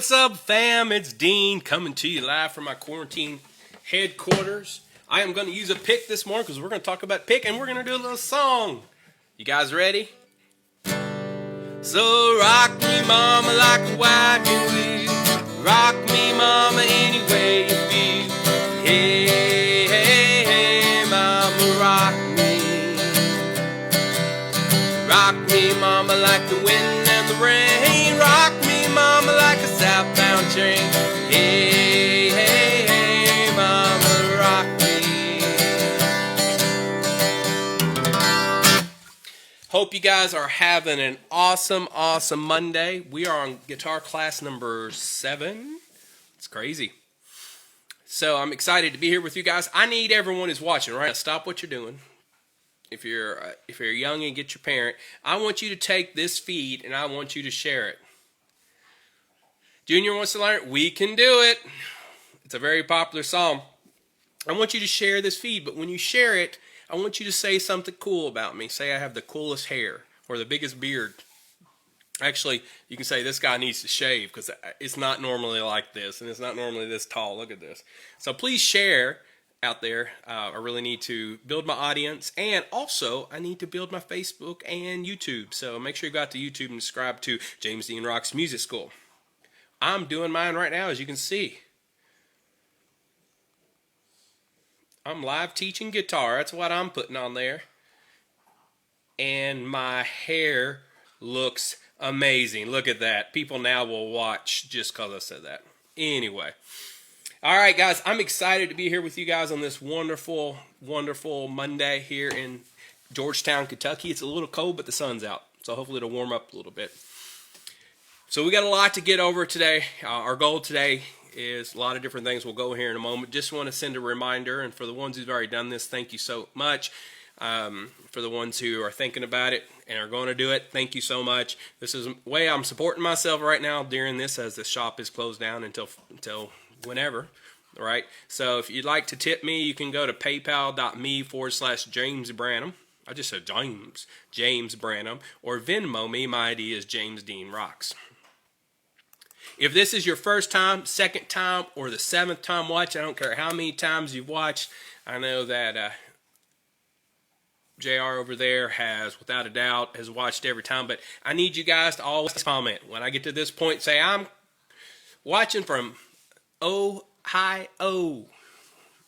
What's up, fam? It's Dean coming to you live from my quarantine headquarters. I am going to use a pick this morning because we're going to talk about pick and we're going to do a little song. You guys ready? So rock me, mama, like a wagon wheel. Rock me, mama, any way you feel. Hey, hey, hey, mama, rock me. Rock me, mama, like the wind and the rain. Rock me, mama, like a southbound train. Hey, hey, hey, mama, rock me. Hope you guys are having an awesome Monday. We are on guitar class number 7. It's crazy. So I'm excited to be here with you guys. I need everyone who's watching, right? Stop what you're doing. If you're young and get your parent, I want you to take this feed and I want you to share it. Junior wants to learn it. We can do it. It's a very popular song. I want you to share this feed, but when you share it, I want you to say something cool about me. Say I have the coolest hair or the biggest beard. Actually, you can say this guy needs to shave because it's not normally like this and it's not normally this tall. Look at this. So please share out there. I really need to build my audience, and also I need to build my Facebook and YouTube. So make sure you go out to YouTube and subscribe to James Dean Rock's Music School. I'm doing mine right now, as you can see. I'm live teaching guitar. That's what I'm putting on there. And my hair looks amazing. Look at that. People now will watch just because I said that. Anyway. All right, guys. I'm excited to be here with you guys on this wonderful Monday here in Georgetown, Kentucky. It's a little cold, but the sun's out. So hopefully it'll warm up a little bit. So we got a lot to get over today. Our goal today is a lot of different things. We'll go here in a moment. Just want to send a reminder, and for the ones who've already done this, thank you so much. For the ones who are thinking about it and are going to do it, thank you so much. This is the way I'm supporting myself right now during this, as the shop is closed down until whenever, right? So if you'd like to tip me, you can go to paypal.me/James Branham. I just said James Branham, or Venmo me. My ID is James Dean Rocks. If this is your first time, second time, or the 7th time watching, I don't care how many times you've watched. I know that JR over there has, without a doubt, has watched every time. But I need you guys to always comment. When I get to this point, say, I'm watching from Ohio,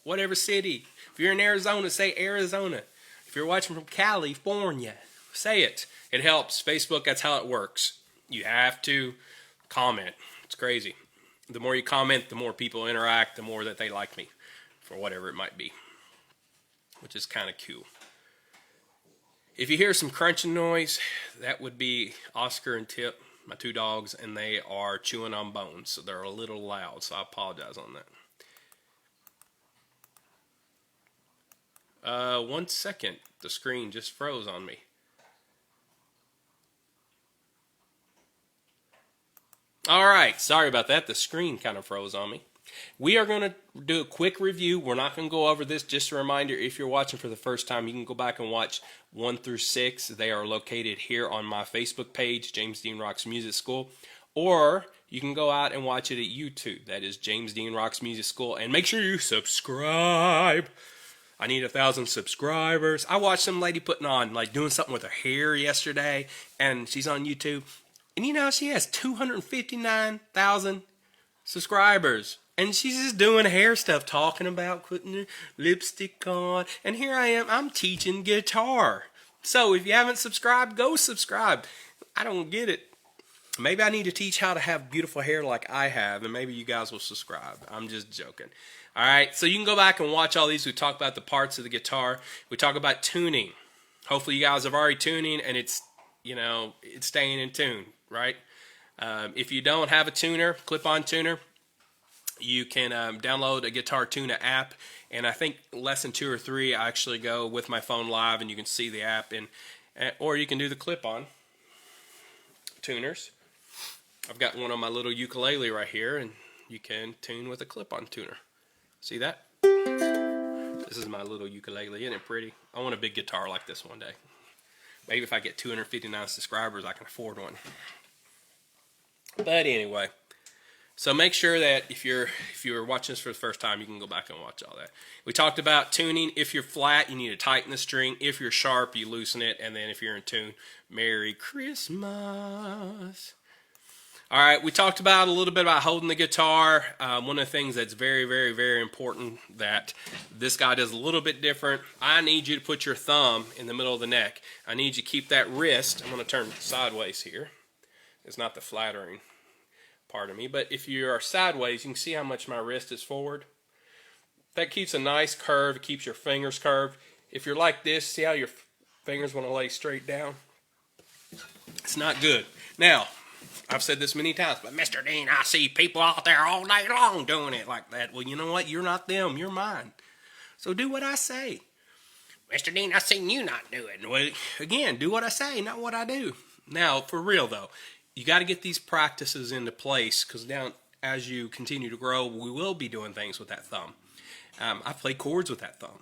whatever city. If you're in Arizona, say Arizona. If you're watching from California, say it. It helps. Facebook, that's how it works. You have to comment. It's crazy. The more you comment, the more people interact, the more that they like me for whatever it might be, which is kind of cool. If you hear some crunching noise, that would be Oscar and Tip, my 2 dogs, and they are chewing on bones, so they're a little loud, so I apologize on that. 1 second, the screen just froze on me. All right, sorry about that. The screen kind of froze on me. We are going to do a quick review. We're not going to go over this. Just a reminder, if you're watching for the first time, you can go back and watch 1 through 6. They are located here on my Facebook page, James Dean Rock's Music School. Or you can go out and watch it at YouTube. That is James Dean Rock's Music School. And make sure you subscribe. I need 1,000 subscribers. I watched some lady putting on, doing something with her hair yesterday. And she's on YouTube. And you know, she has 259,000 subscribers. And she's just doing hair stuff, talking about putting her lipstick on. And here I am, I'm teaching guitar. So if you haven't subscribed, go subscribe. I don't get it. Maybe I need to teach how to have beautiful hair like I have, and maybe you guys will subscribe. I'm just joking. All right, so you can go back and watch all these. We talk about the parts of the guitar. We talk about tuning. Hopefully you guys have already tuning, and it's staying in tune, right? If you don't have a tuner, clip-on tuner, you can download a Guitar Tuner app, and I think lesson 2 or 3 I actually go with my phone live, and you can see the app, or you can do the clip-on tuners. I've got one on my little ukulele right here, and you can tune with a clip-on tuner. See that? This is my little ukulele. Isn't it pretty? I want a big guitar like this one day. Maybe if I get 259 subscribers, I can afford one. But anyway, So make sure that if you're watching this for the first time, you can go back and watch all that. We talked about tuning. If you're flat, you need to tighten the string. If you're sharp, you loosen it. And then if you're in tune, Merry Christmas. All right, we talked about a little bit about holding the guitar. One of the things that's very, very, very important that this guy does a little bit different. I need you to put your thumb in the middle of the neck. I need you to keep that wrist. I'm going to turn sideways here. It's not the flattering part of me, but if you are sideways, you can see how much my wrist is forward. That keeps a nice curve. It keeps your fingers curved. If you're like this, see how your fingers want to lay straight down? It's not good. Now, I've said this many times, but Mr. Dean, I see people out there all day long doing it like that. Well, you know what? You're not them. You're mine. So do what I say. Mr. Dean, I seen you not do it. Well, again, do what I say, not what I do. Now, for real, though, you got to get these practices into place because down as you continue to grow, we will be doing things with that thumb. I play chords with that thumb.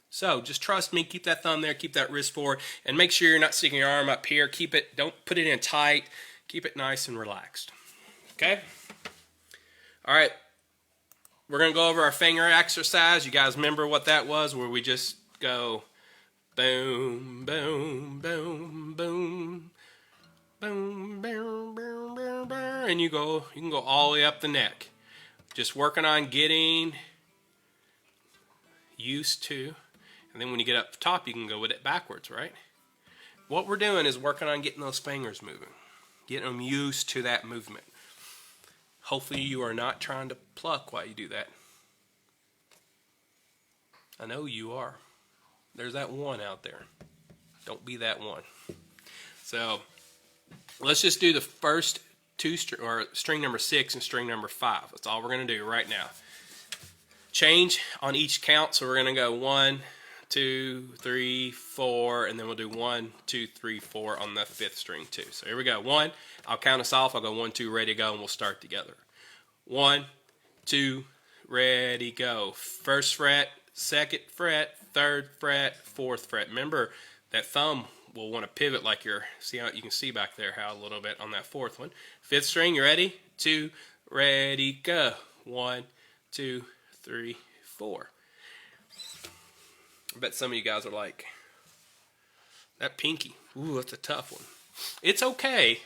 So just trust me, keep that thumb there, keep that wrist forward, and make sure you're not sticking your arm up here. Keep it, don't put it in tight. Keep it nice and relaxed. Okay? All right. We're going to go over our finger exercise. You guys remember what that was, where we just go boom, boom, boom, boom, boom, boom, boom, boom, boom, and you can go all the way up the neck. Just working on getting used to, and then when you get up top, you can go with it backwards, right? What we're doing is working on getting those fingers moving, getting them used to that movement. Hopefully you are not trying to pluck while you do that. I know you are. There's that one out there. Don't be that one. So let's just do the first two string number 6 and string number 5. That's all we're going to do right now. Change on each count, so we're going to go 1, 2, 3, 4, and then we'll do 1, 2, 3, 4 on the 5th string too. So here we go. 1, I'll count us off. I'll go 1, 2, ready, go, and we'll start together. 1, 2, ready, go. 1st fret, 2nd fret, 3rd fret, 4th fret. Remember that thumb will want to pivot like see how you can see back there how a little bit on that 4th one. 5th string, you ready? 2, ready, go. 1, 2, 3, 4. I bet some of you guys are like, that pinky, ooh, that's a tough one. It's okay.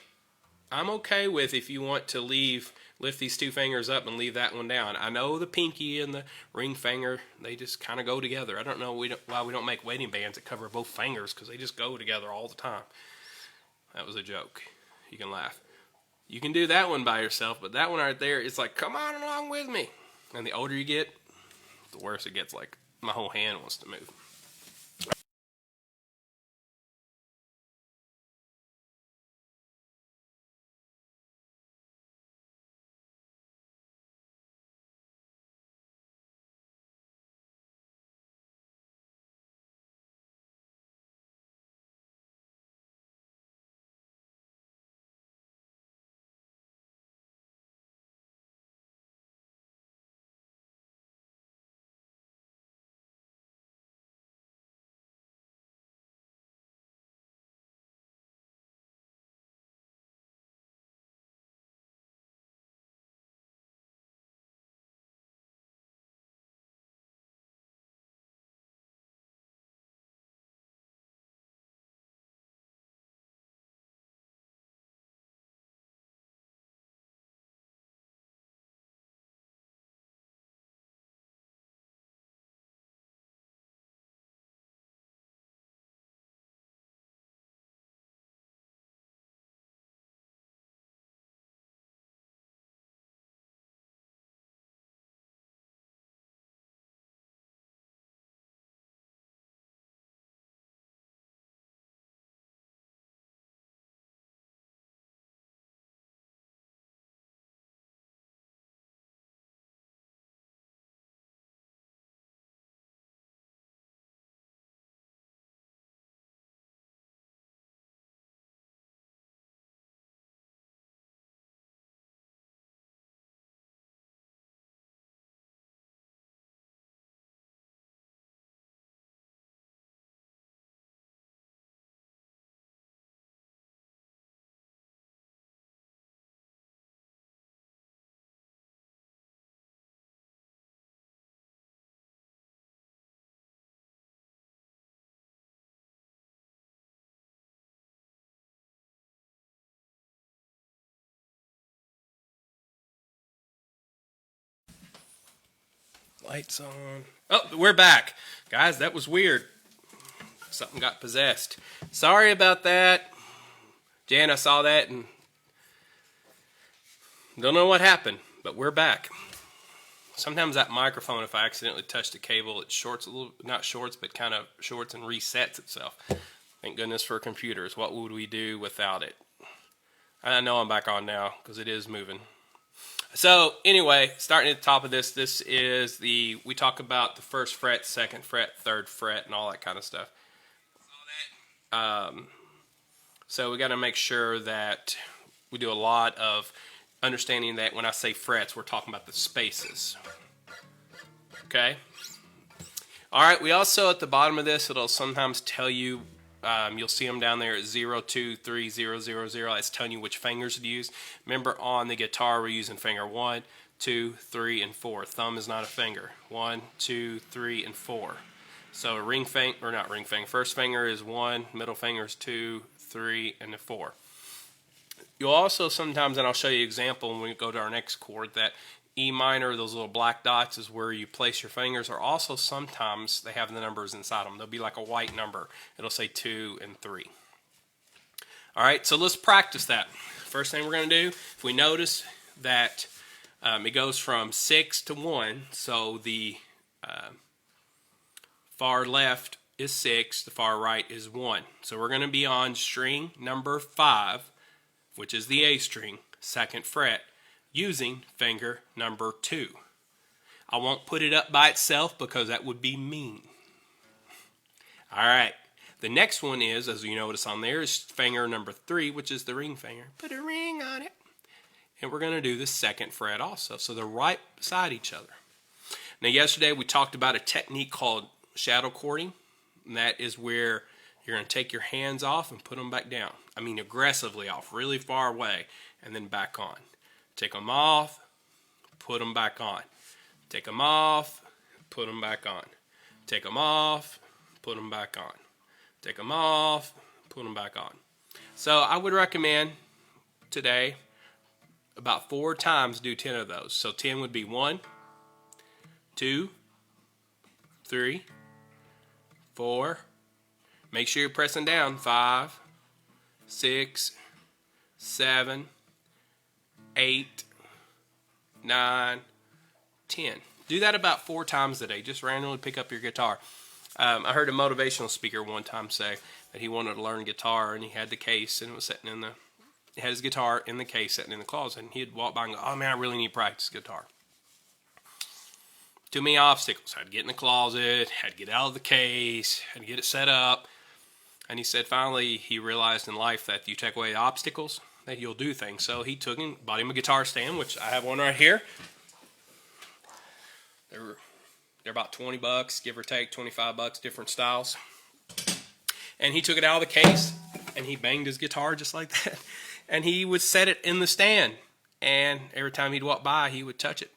I'm okay with if you want to lift these 2 fingers up and leave that one down. I know the pinky and the ring finger, they just kind of go together. I don't know why we don't make wedding bands that cover both fingers, because they just go together all the time. That was a joke. You can laugh. You can do that one by yourself, but that one right there, it's like, come on along with me. And the older you get, the worse it gets. Like, my whole hand wants to move. Lights on. Oh, we're back. Guys, that was weird. Something got possessed. Sorry about that. Jan, I saw that and don't know what happened, but we're back. Sometimes that microphone, if I accidentally touch the cable, it shorts a little, not shorts, but kind of shorts and resets itself. Thank goodness for computers. What would we do without it? I know I'm back on now because it is moving. So anyway, starting at the top of this is we talk about the first fret, second fret, third fret, and all that kind of stuff. So we got to make sure that we do a lot of understanding that when I say frets, we're talking about the spaces. Okay? All right, we also, at the bottom of this, it'll sometimes tell you, you'll see them down there at 0, 2, 3, 0, 0, 0. That's telling you which fingers to use. Remember, on the guitar, we're using finger 1, 2, 3, and 4. Thumb is not a finger. 1, 2, 3, and 4. So a ring finger, or not ring finger, first finger is 1, middle finger is 2, 3, and 4. You'll also sometimes, and I'll show you an example when we go to our next chord, that E minor, those little black dots is where you place your fingers, or also sometimes they have the numbers inside them. They'll be like a white number. It'll say 2 and 3. All right, so let's practice that. First thing we're going to do, if we notice that it goes from 6 to 1, so the far left is 6, the far right is 1. So we're going to be on string number 5, which is the A string, second fret, using finger number 2. I won't put it up by itself because that would be mean. All right. The next one is, as you notice on there, is finger number 3, which is the ring finger. Put a ring on it. And we're going to do the second fret also. So they're right beside each other. Now, yesterday we talked about a technique called shadow chording. And that is where you're going to take your hands off and put them back down. I mean aggressively off, really far away, and then back on. Take them off, put them back on. Take them off, put them back on. Take them off, put them back on. Take them off, put them back on. So I would recommend today about 4 times do 10 of those. So 10 would be 1, 2, 3, 4. Make sure you're pressing down. 5, 6, 7, 8, 9, 10. Do that about 4 times a day. Just randomly pick up your guitar. I heard a motivational speaker one time say that he wanted to learn guitar, and he had the case, and it was sitting in he had his guitar in the case, sitting in the closet, and he'd walk by and go, "Oh man, I really need to practice guitar." Too many obstacles. Had to get in the closet, had to get out of the case, had to get it set up. And he said finally he realized in life that if you take away the obstacles, that you'll do things. So he took him, bought him a guitar stand, which I have one right here. They're about $20, give or take, $25, different styles. And he took it out of the case, and he banged his guitar just like that. And he would set it in the stand. And every time he'd walk by, he would touch it.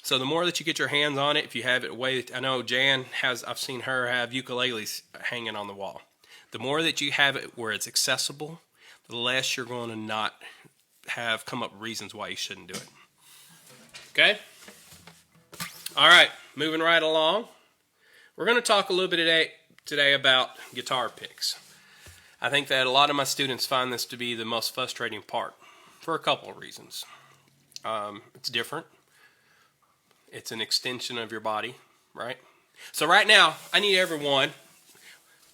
So the more that you get your hands on it, if you have it away, I know Jan has, I've seen her have ukuleles hanging on the wall. The more that you have it where it's accessible, the less you're going to not come up with reasons why you shouldn't do it. Okay? All right, moving right along. We're going to talk a little bit today about guitar picks. I think that a lot of my students find this to be the most frustrating part for a couple of reasons. It's different. It's an extension of your body, right? So right now, I need everyone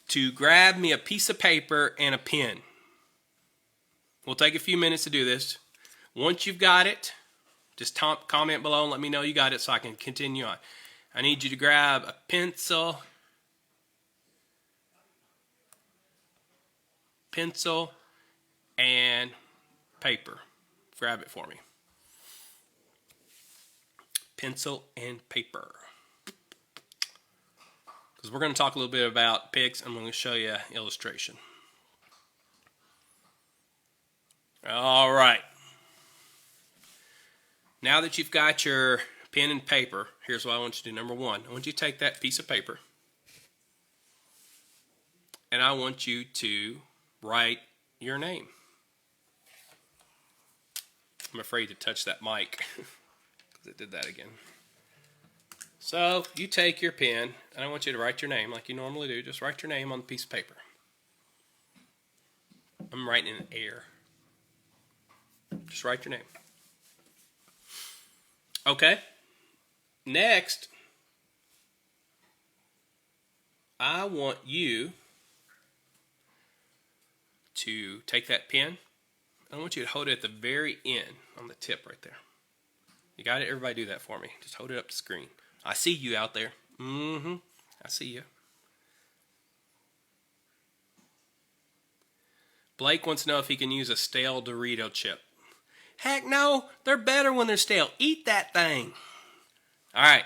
to grab me a piece of paper and a pen. We'll take a few minutes to do this. Once you've got it, just comment below and let me know you got it so I can continue on. I need you to grab a pencil, and paper. Grab it for me. Pencil and paper. Because we're going to talk a little bit about picks. I'm going to show you an illustration. All right. Now that you've got your pen and paper, here's what I want you to do. Number 1, I want you to take that piece of paper, and I want you to write your name. I'm afraid to touch that mic because it did that again. So you take your pen, and I want you to write your name like you normally do. Just write your name on the piece of paper. I'm writing in air. Just write your name. Okay. Next, I want you to take that pen. I want you to hold it at the very end on the tip right there. You got it? Everybody do that for me. Just hold it up to the screen. I see you out there. I see you. Blake wants to know if he can use a stale Dorito chip. Heck no, they're better when they're stale. Eat that thing. All right,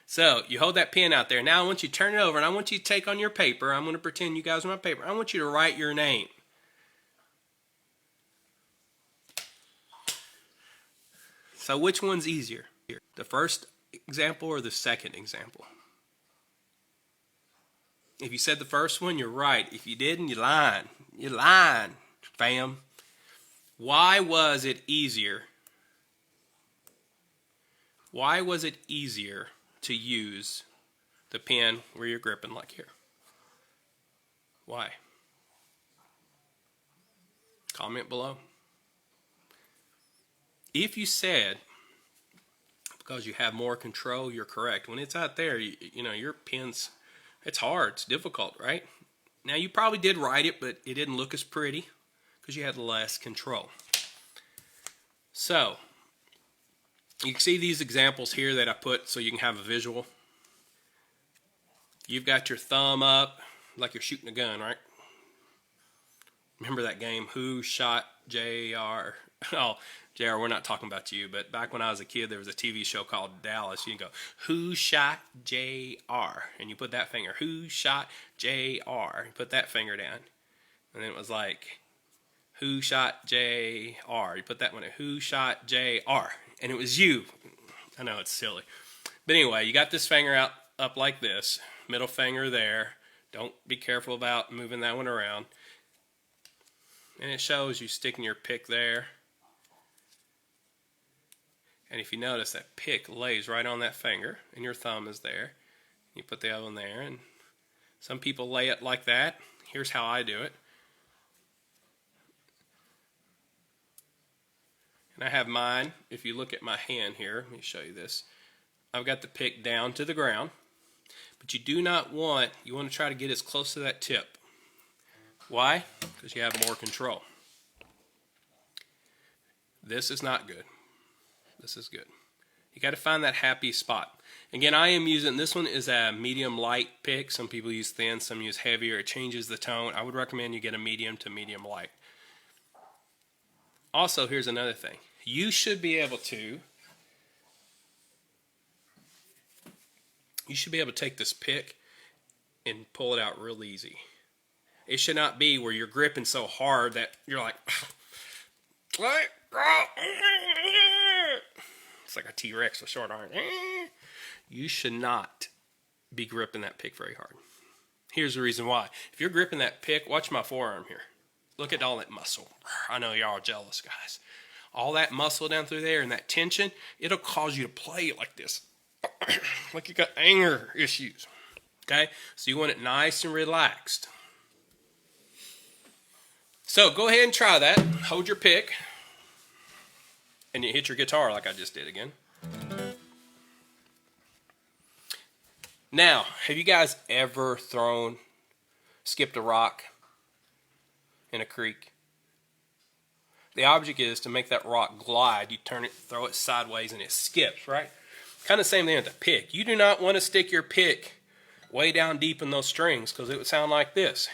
so you hold that pen out there. Now I want you to turn it over, and I want you to take on your paper. I'm going to pretend you guys are my paper. I want you to write your name. So which one's easier? The first example or the second example? If you said the first one, you're right. If you didn't, you're lying. You're lying, fam. Why was it easier? Why was it easier to use the pen where you're gripping like here? Why? Comment below. If you said because you have more control, you're correct. When it's out there, you know, your pen's, it's hard, it's difficult, right? Now, you probably did write it, but it didn't look as pretty because you had less control. So, you can see these examples here that I put so you can have a visual. You've got your thumb up like you're shooting a gun, right? Remember that game, Who Shot J.R.? Oh, JR, we're not talking about you, but back when I was a kid, there was a TV show called Dallas. You can go, Who Shot JR? And you put that finger, Who Shot JR? You put that finger down. And then it was like, Who Shot JR? You put that one in, Who Shot JR? And it was you. I know, it's silly. But anyway, you got this finger out up like this, middle finger there. Don't be careful about moving that one around. And it shows you sticking your pick there. And if you notice, that pick lays right on that finger, and your thumb is there. You put the other one there, and some people lay it like that. Here's how I do it. And I have mine. If you look at my hand here, let me show you this. I've got the pick down to the ground, but you do not want, you want to try to get as close to that tip. Why? Because you have more control. This is not good. This is good. You got to find that happy spot. Again, I am using, this one is a medium light pick. Some people use thin, some use heavier. It changes the tone. I would recommend you get a medium to medium light. Also, here's another thing. You should be able to take this pick and pull it out real easy. It should not be where you're gripping so hard that you're like, it's like a T-Rex with short arms. You should not be gripping that pick very hard. Here's the reason why. If you're gripping that pick, watch my forearm here. Look at all that muscle. I know y'all are jealous, guys. All that muscle down through there and that tension, it'll cause you to play like this. Like you got anger issues. Okay? So you want it nice and relaxed. So go ahead and try that. Hold your pick. And you hit your guitar like I just did again. Now, have you guys ever skipped a rock in a creek? The object is to make that rock glide. You turn it, throw it sideways, and it skips, right? Kind of same thing with the pick. You do not want to stick your pick way down deep in those strings because it would sound like this.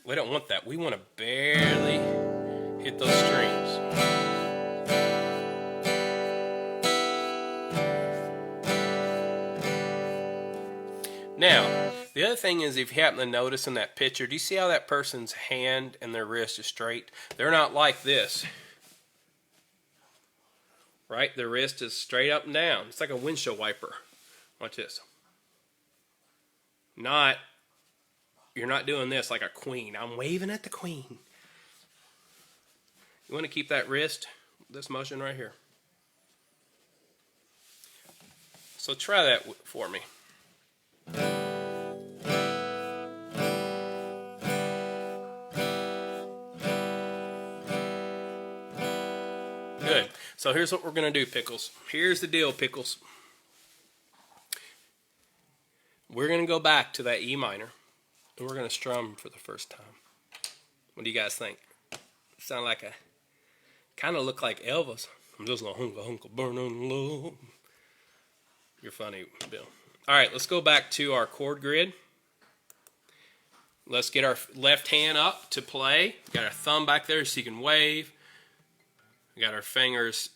We don't want that. We want to barely hit those strings. Now, the other thing is if you happen to notice in that picture, do you see how that person's hand and their wrist is straight? They're not like this. Right? Their wrist is straight up and down. It's like a windshield wiper. Watch this. You're not doing this like a queen. I'm waving at the queen. You want to keep that wrist, this motion right here. So try that for me. Good. So here's what we're going to do, Pickles. Here's the deal, Pickles. We're going to go back to that E minor, and we're going to strum for the first time. What do you guys think? Sound like a, kind of look like Elvis. I'm just like hunka hunka burning low. You're funny, Bill. All right, let's go back to our chord grid. Let's get our left hand up to play. Got our thumb back there so you can wave. We got our fingers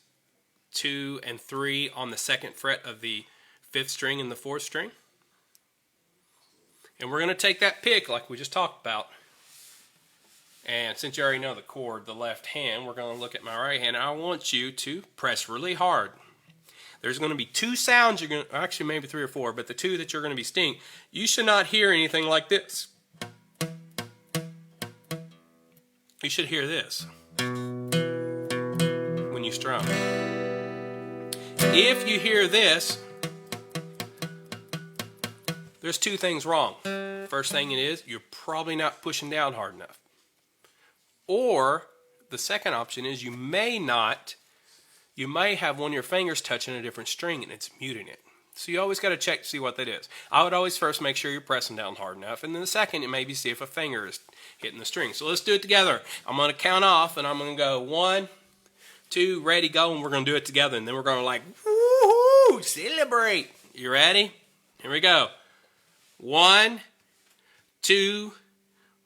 2 and 3 on the 2nd fret of the 5th string and the 4th string. And we're going to take that pick like we just talked about. And since you already know the chord, the left hand, we're going to look at my right hand. I want you to press really hard. There's going to be 2 sounds you're going to, actually maybe 3 or 4, but the 2 that you're going to be distinct. You should not hear anything like this. You should hear this when you strum. If you hear this, there's 2 things wrong. First thing it is, you're probably not pushing down hard enough. Or the second option is you may have one of your fingers touching a different string and it's muting it. So you always got to check to see what that is. I would always first make sure you're pressing down hard enough, and then the second, maybe see if a finger is hitting the string. So let's do it together. I'm going to count off, and I'm going to go 1, 2, ready, go, and we're going to do it together. And then we're going to like, woo-hoo, celebrate. You ready? Here we go. 1, 2,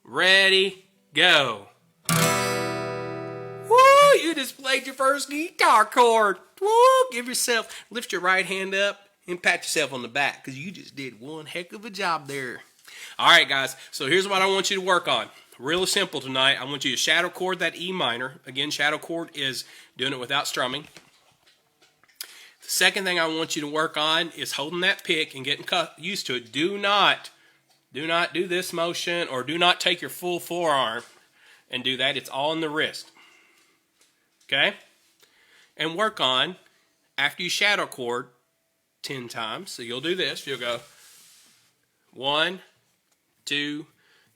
ready, go. Woo! You just played your first guitar chord. Woo! Lift your right hand up and pat yourself on the back because you just did one heck of a job there. All right, guys. So here's what I want you to work on. Real simple tonight. I want you to shadow chord that E minor. Again, shadow chord is doing it without strumming. The second thing I want you to work on is holding that pick and getting used to it. Do not do this motion, or do not take your full forearm and do that. It's all in the wrist. Okay? And work on, after you shadow chord 10 times, so you'll do this. You'll go 1, 2,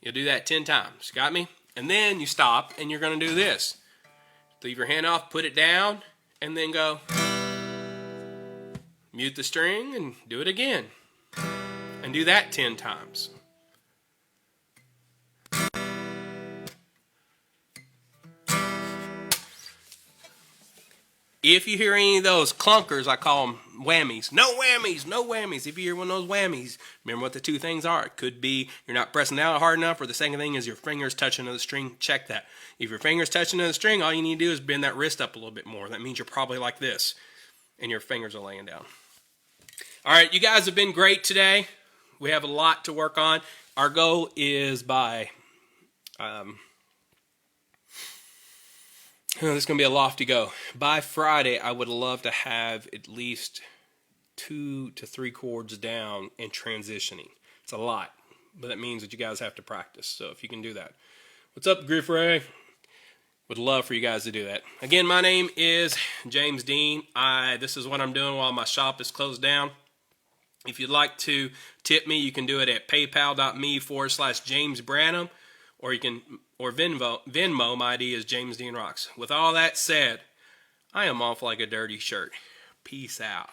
you'll do that 10 times. Got me? And then you stop, and you're going to do this. Leave your hand off, put it down, and then go. Mute the string and do it again. And do that 10 times. If you hear any of those clunkers, I call them whammies. No whammies, no whammies. If you hear one of those whammies, remember what the 2 things are. It could be you're not pressing down hard enough, or the second thing is your finger's touching the string. Check that. If your finger's touching the string, all you need to do is bend that wrist up a little bit more. That means you're probably like this, and your fingers are laying down. All right, you guys have been great today. We have a lot to work on. Our goal is by... this is going to be a lofty go. By Friday, I would love to have at least 2 to 3 chords down and transitioning. It's a lot, but that means that you guys have to practice. So if you can do that. What's up, Griff Ray? Would love for you guys to do that. Again, my name is James Dean. This is what I'm doing while my shop is closed down. If you'd like to tip me, you can do it at paypal.me/James Branham, or Venmo. My ID is James Dean Rocks. With all that said, I am off like a dirty shirt. Peace out.